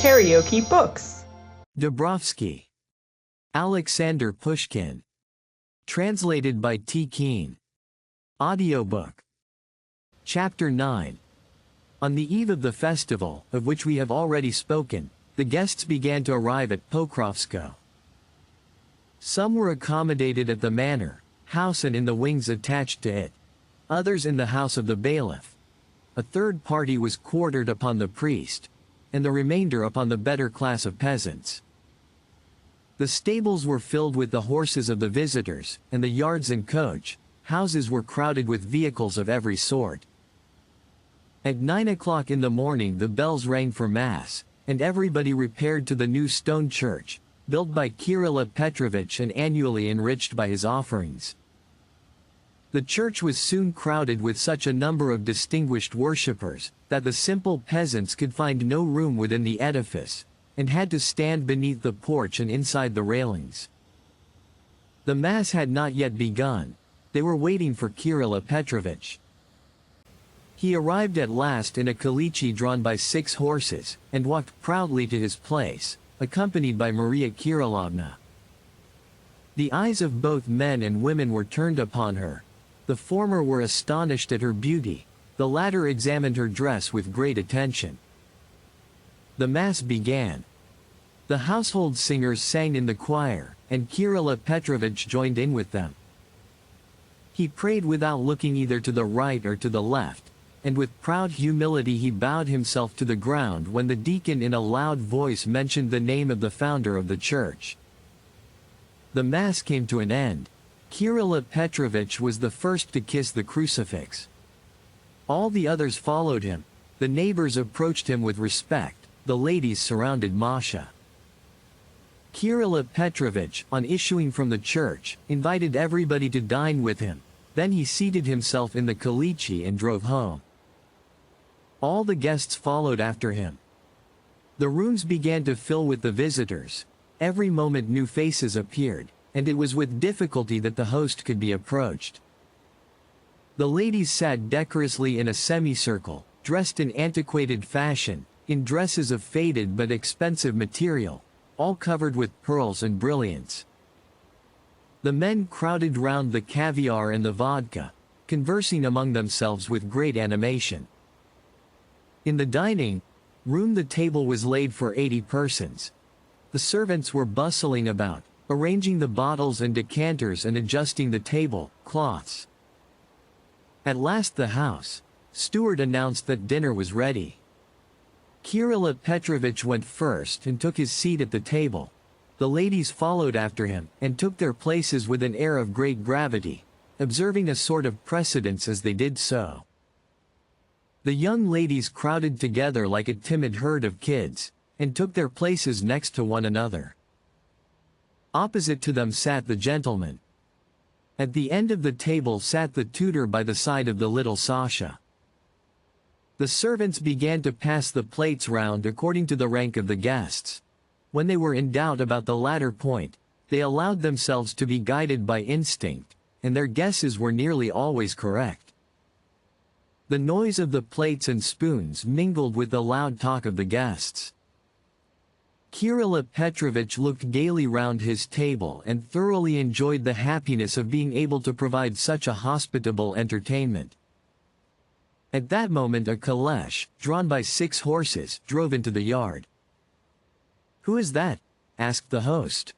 KaraokeBooks. Dubrovsky. Aleksandr Pushkin. Translated by Keane. Audiobook. Chapter 9. On the eve of the festival, of which we have already spoken, the guests began to arrive at Pokrovsko. Some were accommodated at the manor house and in the wings attached to it, others in the house of the bailiff. A third party was quartered upon the priest, and the remainder upon the better class of peasants. The stables were filled with the horses of the visitors, and the yards and coach houses were crowded with vehicles of every sort. At 9 o'clock in the morning the bells rang for Mass, and everybody repaired to the new stone church, built by Kirill Petrovich and annually enriched by his offerings. The church was soon crowded with such a number of distinguished worshippers, that the simple peasants could find no room within the edifice, and had to stand beneath the porch and inside the railings. The Mass had not yet begun. They were waiting for Kirill Petrovich. He arrived at last in a kalichi drawn by 6 horses, and walked proudly to his place, accompanied by Maria Kirillovna. The eyes of both men and women were turned upon her. The former were astonished at her beauty, the latter examined her dress with great attention. The Mass began. The household singers sang in the choir, and Kirill Petrovich joined in with them. He prayed without looking either to the right or to the left, and with proud humility he bowed himself to the ground when the deacon in a loud voice mentioned the name of the founder of the church. The Mass came to an end. Kirill Petrovich was the first to kiss the crucifix. All the others followed him. The neighbors approached him with respect. The ladies surrounded Masha. Kirill Petrovich, on issuing from the church, invited everybody to dine with him. Then he seated himself in the kalichi and drove home. All the guests followed after him. The rooms began to fill with the visitors. Every moment new faces appeared, and it was with difficulty that the host could be approached. The ladies sat decorously in a semicircle, dressed in antiquated fashion, in dresses of faded but expensive material, all covered with pearls and brilliants. The men crowded round the caviar and the vodka, conversing among themselves with great animation. In the dining room the table was laid for 80 persons. The servants were bustling about, arranging the bottles and decanters and adjusting the table cloths. At last the house steward announced that dinner was ready. Kirill Petrovich went first and took his seat at the table. The ladies followed after him, and took their places with an air of great gravity, observing a sort of precedence as they did so. The young ladies crowded together like a timid herd of kids, and took their places next to one another. Opposite to them sat the gentlemen. At the end of the table sat the tutor by the side of the little Sasha. The servants began to pass the plates round according to the rank of the guests. When they were in doubt about the latter point, they allowed themselves to be guided by instinct, and their guesses were nearly always correct. The noise of the plates and spoons mingled with the loud talk of the guests. Kirill Petrovich looked gaily round his table and thoroughly enjoyed the happiness of being able to provide such a hospitable entertainment. At that moment a caleche, drawn by 6 horses, drove into the yard. "Who is that?" asked the host.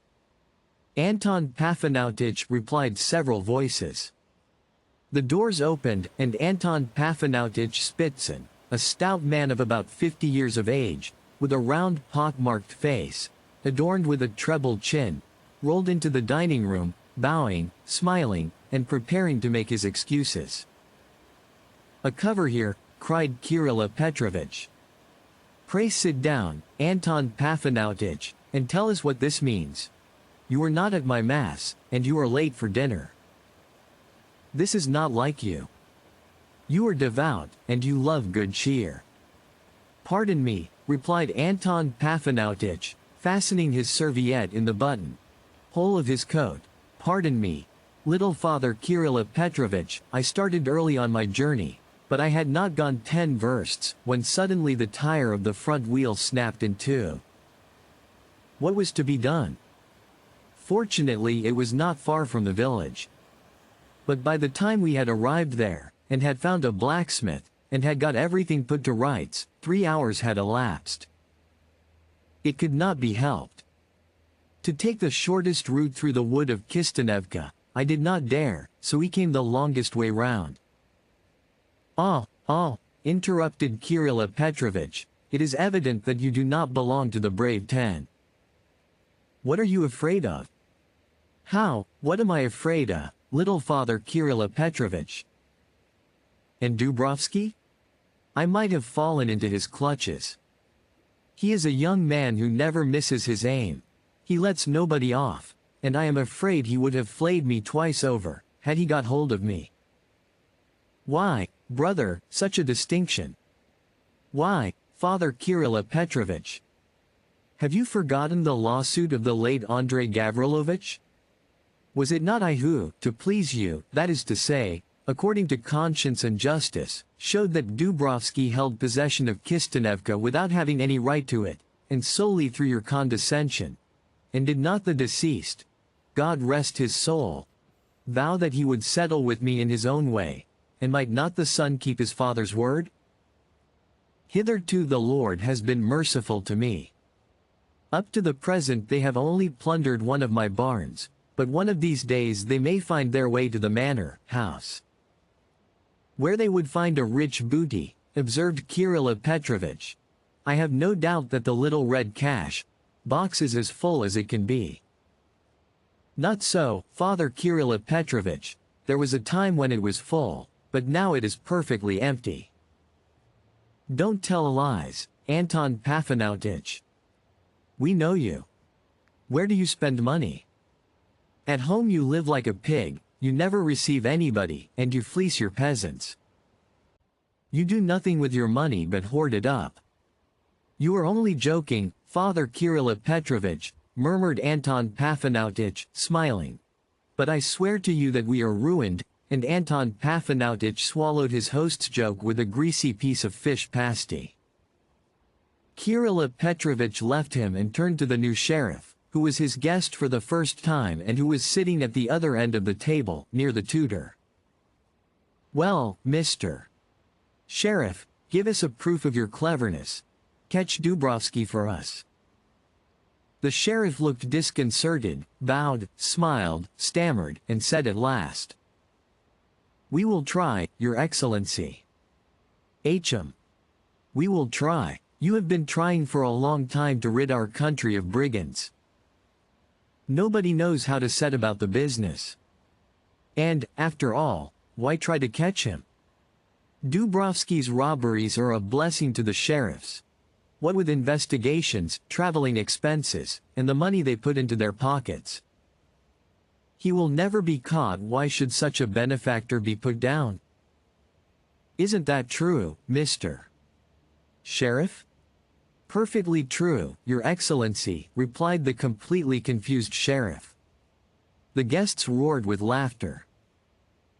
"Anton Pafanautic," replied several voices. The doors opened, and Anton Pafanautic Spitzin, a stout man of about 50 years of age, with a round pock-marked face, adorned with a treble chin, rolled into the dining room, bowing, smiling, and preparing to make his excuses. "A cover here," cried Kirill Petrovich. "Pray sit down, Anton Pafanautic, and tell us what this means. You were not at my Mass, and you are late for dinner. This is not like you. You are devout, and you love good cheer." "Pardon me," replied Anton Pafanautic, fastening his serviette in the button-hole of his coat. "Pardon me, little Father Kirill Petrovich, I started early on my journey, But I had not gone 10 versts, when suddenly the tire of the front wheel snapped in two. What was to be done? Fortunately it was not far from the village. But by the time we had arrived there, and had found a blacksmith, and had got everything put to rights, 3 hours had elapsed. It could not be helped. To take the shortest route through the wood of Kistanevka, I did not dare, so we came the longest way round. Interrupted Kirilla Petrovich, it is evident that you do not belong to the brave 10. What are you afraid of? How, what am I afraid of, little Father Kirilla Petrovich? And Dubrovsky? I might have fallen into his clutches. He is a young man who never misses his aim. He lets nobody off, and I am afraid he would have flayed me twice over, had he got hold of me. Why, brother, such a distinction? Why, Father Kirilla Petrovich? Have you forgotten the lawsuit of the late Andrei Gavrilovich? Was it not I who, to please you, that is to say, according to conscience and justice, showed that Dubrovsky held possession of Kistanevka without having any right to it, and solely through your condescension? And did not the deceased, God rest his soul, vow that he would settle with me in his own way, and might not the son keep his father's word? Hitherto the Lord has been merciful to me. Up to the present they have only plundered one of my barns, but one of these days they may find their way to the manor house, where they would find a rich booty, observed Kirilla Petrovich. I have no doubt that the little red cash box is as full as it can be. Not so, Father Kirilla Petrovich, there was a time when it was full, but now it is perfectly empty. Don't tell lies, Anton Pafanautovich. We know you. Where do you spend money? At home you live like a pig, you never receive anybody, and you fleece your peasants. You do nothing with your money but hoard it up. You are only joking, Father Kirilla Petrovich, murmured Anton Pafanautovich, smiling. But I swear to you that we are ruined, and Anton Pafanautovich swallowed his host's joke with a greasy piece of fish pasty. Kirilla Petrovich left him and turned to the new sheriff, who was his guest for the first time and who was sitting at the other end of the table, near the tutor. Well, Mr. Sheriff, give us a proof of your cleverness. Catch Dubrovsky for us. The sheriff looked disconcerted, bowed, smiled, stammered, and said at last, We will try, Your Excellency. H.M. We will try. You have been trying for a long time to rid our country of brigands. Nobody knows how to set about the business. And, after all, why try to catch him? Dubrovsky's robberies are a blessing to the sheriffs. What with investigations, traveling expenses, and the money they put into their pockets. He will never be caught. Why should such a benefactor be put down? Isn't that true, Mr. Sheriff? Perfectly true, Your Excellency, replied the completely confused sheriff. The guests roared with laughter.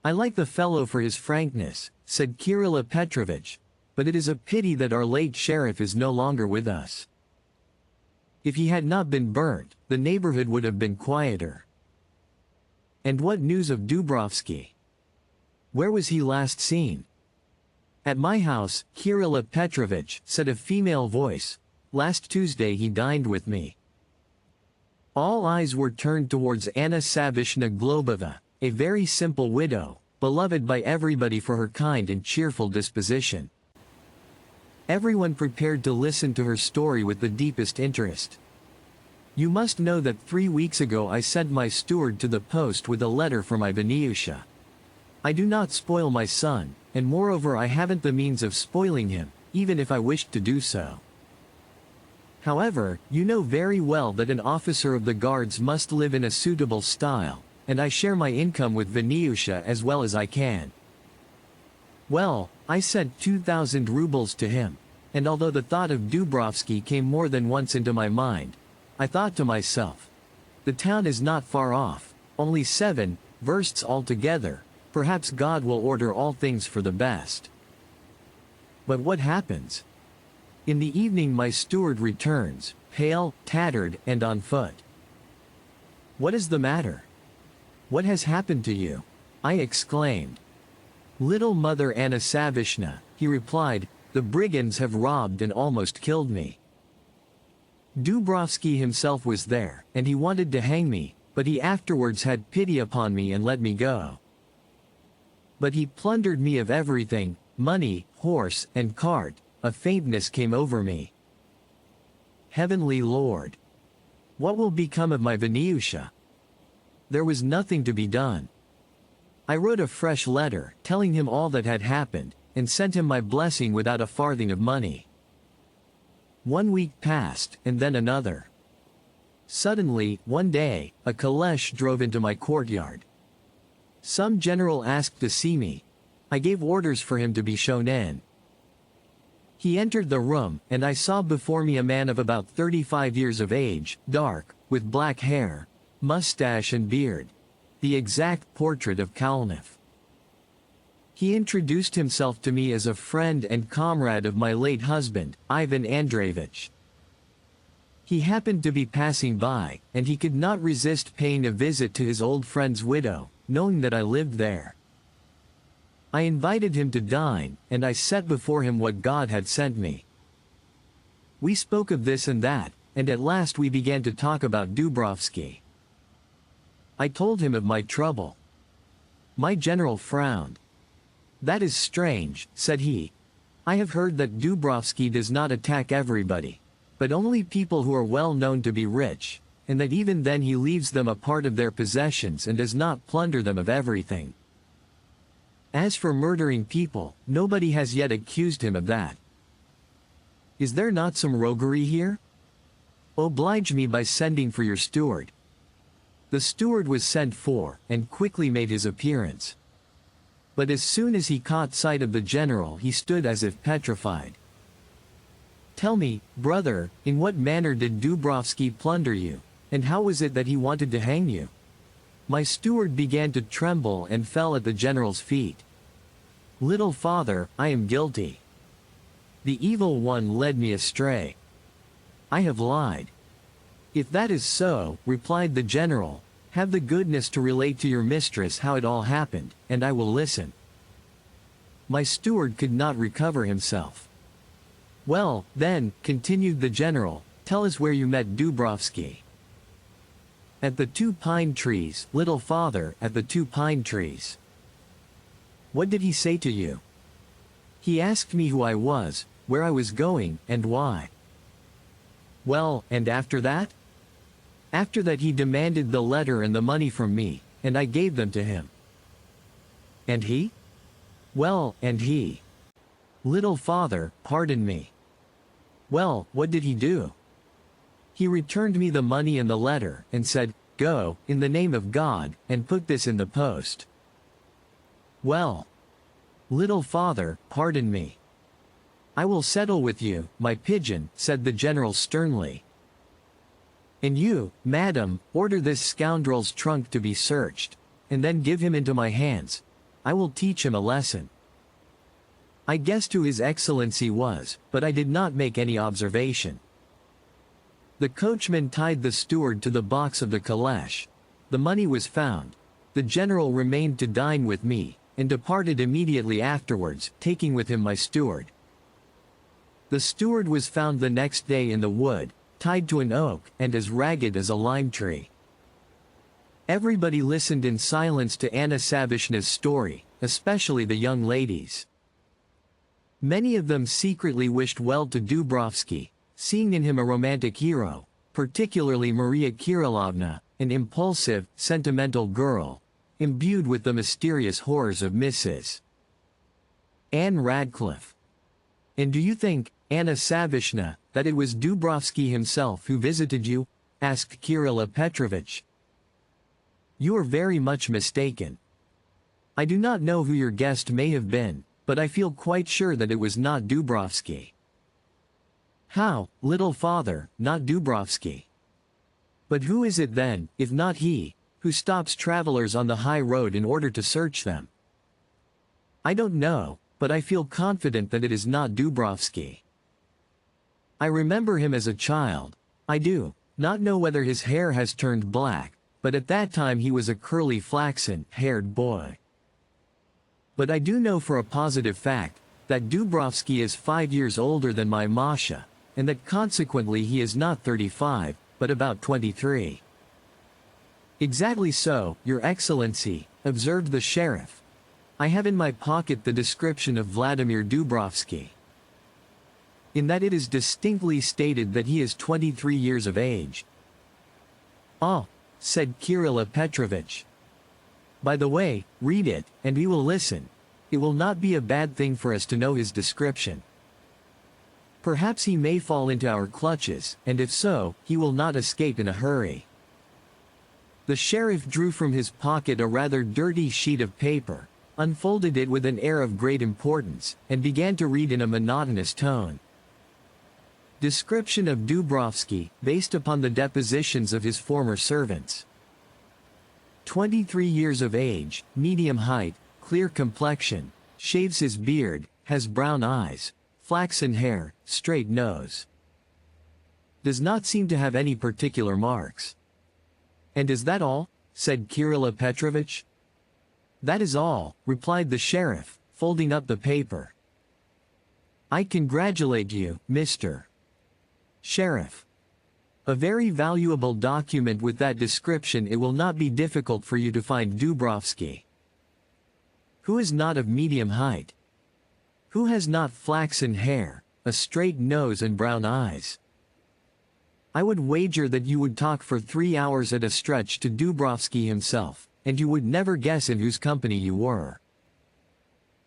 I like the fellow for his frankness, said Kirilla Petrovich, but it is a pity that our late sheriff is no longer with us. If he had not been burnt, the neighborhood would have been quieter. And what news of Dubrovsky? Where was he last seen? At my house, Kirilla Petrovich, said a female voice. Last Tuesday he dined with me. All eyes were turned towards Anna Savishna Globova, a very simple widow, beloved by everybody for her kind and cheerful disposition. Everyone prepared to listen to her story with the deepest interest. You must know that 3 weeks ago I sent my steward to the post with a letter for my Vaniusha. I do not spoil my son, and moreover I haven't the means of spoiling him, even if I wished to do so. However, you know very well that an officer of the guards must live in a suitable style, and I share my income with Vaniusha as well as I can. Well, I sent 2,000 rubles to him, and although the thought of Dubrovsky came more than once into my mind, I thought to myself, the town is not far off, only 7 versts altogether, perhaps God will order all things for the best. But what happens? In the evening my steward returns, pale, tattered, and on foot. What is the matter? What has happened to you? I exclaimed. Little Mother Anna Savishna, he replied, the brigands have robbed and almost killed me. Dubrovsky himself was there, and he wanted to hang me, but he afterwards had pity upon me and let me go. But he plundered me of everything, money, horse, and cart. A faintness came over me. Heavenly Lord! What will become of my Venusia? There was nothing to be done. I wrote a fresh letter, telling him all that had happened, and sent him my blessing without a farthing of money. 1 week passed, and then another. Suddenly, one day, a caleche drove into my courtyard. Some general asked to see me. I gave orders for him to be shown in. He entered the room, and I saw before me a man of about 35 years of age, dark, with black hair, mustache and beard. The exact portrait of Kalnev. He introduced himself to me as a friend and comrade of my late husband, Ivan Andreevich. He happened to be passing by, and he could not resist paying a visit to his old friend's widow, knowing that I lived there. I invited him to dine, and I set before him what God had sent me. We spoke of this and that, and at last we began to talk about Dubrovsky. I told him of my trouble. My general frowned. That is strange, said he. I have heard that Dubrovsky does not attack everybody, but only people who are well known to be rich, and that even then he leaves them a part of their possessions and does not plunder them of everything. As for murdering people, nobody has yet accused him of that. Is there not some roguery here? Oblige me by sending for your steward. The steward was sent for, and quickly made his appearance. But as soon as he caught sight of the general he stood as if petrified. Tell me, brother, in what manner did Dubrovsky plunder you, and how was it that he wanted to hang you? My steward began to tremble and fell at the general's feet. Little father, I am guilty. The evil one led me astray. I have lied. If that is so, replied the general, have the goodness to relate to your mistress how it all happened, and I will listen. My steward could not recover himself. Well, then, continued the general, tell us where you met Dubrovsky. At the 2 pine trees, little father, at the 2 pine trees. What did he say to you? He asked me who I was, where I was going, and why. Well, and after that? After that he demanded the letter and the money from me, and I gave them to him. And he? Well, and he? Little father, pardon me. Well, what did he do? He returned me the money and the letter, and said, go, in the name of God, and put this in the post. Well. Little father, pardon me. I will settle with you, my pigeon, said the general sternly. And you, madam, order this scoundrel's trunk to be searched, and then give him into my hands. I will teach him a lesson. I guessed who His Excellency was, but I did not make any observation. The coachman tied the steward to the box of the caleche. The money was found. The general remained to dine with me, and departed immediately afterwards, taking with him my steward. The steward was found the next day in the wood, tied to an oak, and as ragged as a lime tree. Everybody listened in silence to Anna Savishna's story, especially the young ladies. Many of them secretly wished well to Dubrovsky, seeing in him a romantic hero, particularly Maria Kirillovna, an impulsive, sentimental girl, imbued with the mysterious horrors of Mrs. Anne Radcliffe. And do you think, Anna Savishna, that it was Dubrovsky himself who visited you? Asked Kirilla Petrovich. You are very much mistaken. I do not know who your guest may have been, but I feel quite sure that it was not Dubrovsky. How, little father, not Dubrovsky? But who is it then, if not he, who stops travelers on the high road in order to search them? I don't know, but I feel confident that it is not Dubrovsky. I remember him as a child. I do not know whether his hair has turned black, but at that time he was a curly flaxen-haired boy. But I do know for a positive fact that Dubrovsky is 5 years older than my Masha, and that consequently he is not 35, but about 23. Exactly so, Your Excellency, observed the sheriff. I have in my pocket the description of Vladimir Dubrovsky. In that it is distinctly stated that he is 23 years of age. Ah, said Kirill Petrovich. By the way, read it, and we will listen. It will not be a bad thing for us to know his description. Perhaps he may fall into our clutches, and if so, he will not escape in a hurry. The sheriff drew from his pocket a rather dirty sheet of paper, unfolded it with an air of great importance, and began to read in a monotonous tone. Description of Dubrovsky, based upon the depositions of his former servants. 23 years of age, medium height, clear complexion, shaves his beard, has brown eyes, flaxen hair, straight nose. Does not seem to have any particular marks. And is that all? Said Kirill Petrovich. That is all, replied the sheriff, folding up the paper. I congratulate you, Mr. Sheriff. A very valuable document with that description. It will not be difficult for you to find Dubrovsky. Who is not of medium height? Who has not flaxen hair, a straight nose and brown eyes? I would wager that you would talk for 3 hours at a stretch to Dubrovsky himself, and you would never guess in whose company you were.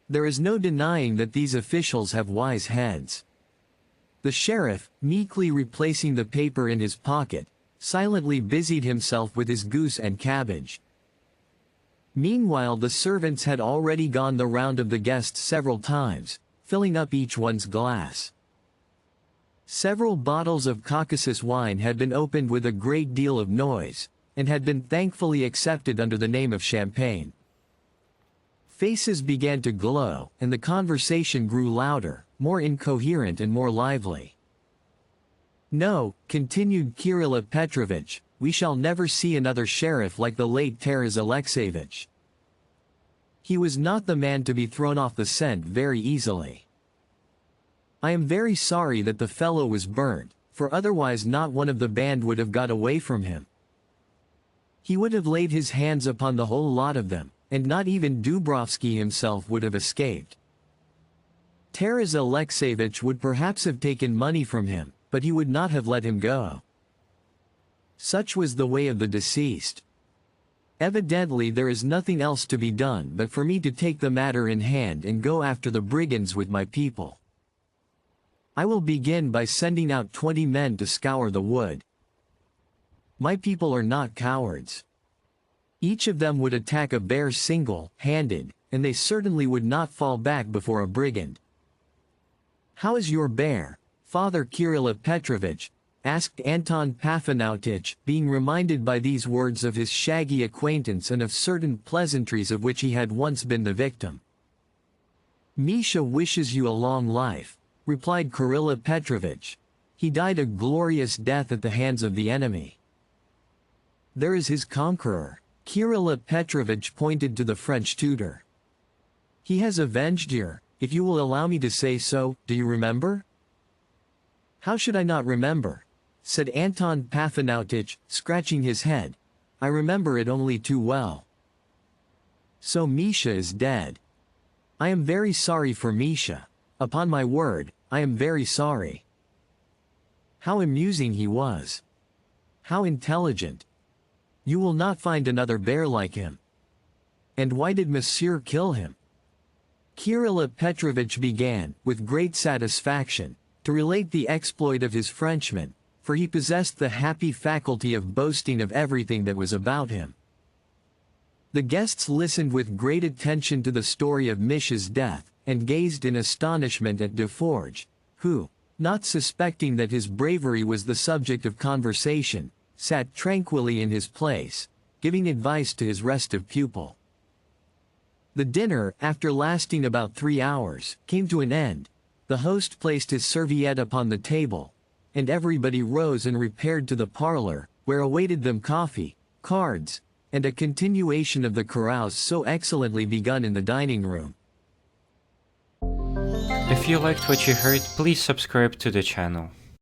There is no denying that these officials have wise heads. The sheriff, meekly replacing the paper in his pocket, silently busied himself with his goose and cabbage. Meanwhile the servants had already gone the round of the guests several times, filling up each one's glass. Several bottles of Caucasus wine had been opened with a great deal of noise, and had been thankfully accepted under the name of champagne. Faces began to glow, and the conversation grew louder, more incoherent and more lively. No, continued Kirill Petrovich, we shall never see another sheriff like the late Taras Alexeyevich. He was not the man to be thrown off the scent very easily. I am very sorry that the fellow was burnt, for otherwise not one of the band would have got away from him. He would have laid his hands upon the whole lot of them, and not even Dubrovsky himself would have escaped. Taras Alexeyevich would perhaps have taken money from him, but he would not have let him go. Such was the way of the deceased. Evidently there is nothing else to be done but for me to take the matter in hand and go after the brigands with my people. I will begin by sending out 20 men to scour the wood. My people are not cowards. Each of them would attack a bear single-handed, and they certainly would not fall back before a brigand. How is your bear, Father Kirill Petrovich? Asked Anton Pafanautic, being reminded by these words of his shaggy acquaintance and of certain pleasantries of which he had once been the victim. Misha wishes you a long life, replied Kirill Petrovich. He died a glorious death at the hands of the enemy. There is his conqueror. Kirill Petrovich pointed to the French tutor. He has avenged you, if you will allow me to say so. Do you remember? How should I not remember? Said Anton Pafanautic, scratching his head. I remember it only too well. So Misha is dead. I am very sorry for Misha. Upon my word, I am very sorry. How amusing he was. How intelligent. You will not find another bear like him. And why did Monsieur kill him? Kirill Petrovich began, with great satisfaction, to relate the exploit of his Frenchman, for he possessed the happy faculty of boasting of everything that was about him. The guests listened with great attention to the story of Misha's death, and gazed in astonishment at Deforge, who, not suspecting that his bravery was the subject of conversation, sat tranquilly in his place, giving advice to his restive pupil. The dinner, after lasting about 3 hours, came to an end. The host placed his serviette upon the table, and everybody rose and repaired to the parlor, where awaited them coffee, cards, and a continuation of the carouse so excellently begun in the dining room. If you liked what you heard, please subscribe to the channel.